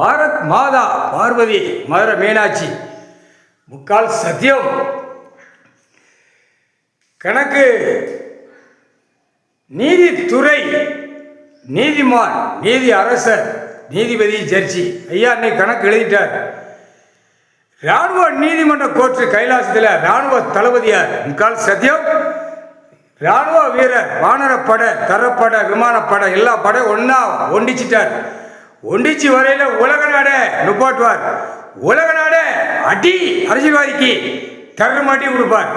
பாரத் மாதா பார்வதி மதுரை மீனாட்சி முக்கால் சத்தியம். கணக்கு நீதித்துறை நீதிமான் நீதி அரசர் நீதிபதி ஜட்ஜி ஐயா அன்னைக்கு கணக்கு எழுதிட்டார். இராணுவ நீதிமன்ற கோர்ட்டு கைலாசத்தில் இராணுவ தளபதியார் முக்கால் சத்தியம். இராணுவ வீரர் வானரப்படை தரப்படை விமானப்படை எல்லா படை ஒன்றா ஒண்டிச்சிட்டார். ஒண்டிச்சு வரையில் உலக நாடே நுப்பாட்டுவார். உலக நாடே அடி அரசியல்வாதிக்கு தரமாட்டி கொடுப்பார்.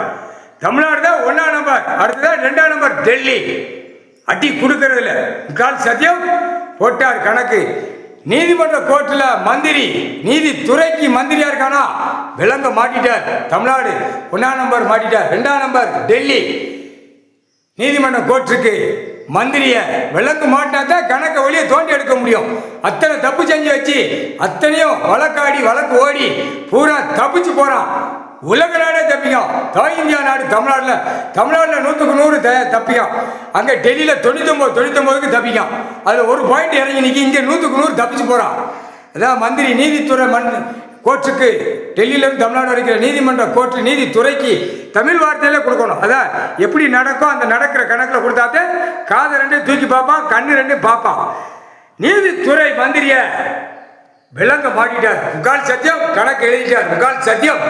தமிழ்நாடு தான் 1ஆம் நம்பர், அடுத்ததான் 2ஆம் நம்பர் டெல்லி. அடி கொடுக்கறதில்ல முக்கால் சத்தியம் போட்டார் கணக்கு. நீதிமன்ற கோர்ட்டில் மந்திரி நீதித்துறைக்கு மந்திரியா இருக்கானா விலங்க மாட்டிட்டார். தமிழ்நாடு 1ஆம் நம்பர் மாட்டிட்டார். 2ஆம் நம்பர் டெல்லி. நீதிமன்ற கோர்ட்டுக்கு மந்திரிய விலங்கு மாட்டினா தான் கணக்கை வழியை தோண்டி எடுக்க முடியும். அத்தனை தப்பு செஞ்சு வச்சு அத்தனையும் வழக்காடி வழக்கு ஓடி பூரா தப்பிச்சு போறான். உலக நாடே தப்பிக்கும். தாய் இந்தியா நாடு தமிழ்நாட்டில் 100க்கு 100 தப்பிக்கும். அங்கே டெல்லியில் 99க்கு தப்பிக்கும். அதில் ஒரு பாயிண்ட் இறங்கி நிற்கி இங்கே 100க்கு 100 தப்பிச்சு போகிறான். அதான் மந்திரி நீதித்துறை கோர்ட்டுக்கு டெல்லியிலேருந்து தமிழ்நாடு வரைக்கிற நீதிமன்ற கோர்ட்டு நீதித்துறைக்கு தமிழ் வார்த்தையில கொடுக்கணும். அதான் எப்படி நடக்கும் அந்த நடக்கிற கணக்கில் கொடுத்தாத்தே காதை 2 தூக்கி பார்ப்பான், கண்ணு 2 பார்ப்பான். நீதித்துறை மந்திரிய விலங்க மாட்டிட்டார் முக்கால் சத்தியம். கணக்கு எழுதிட்டார் முக்கால் சத்தியம்.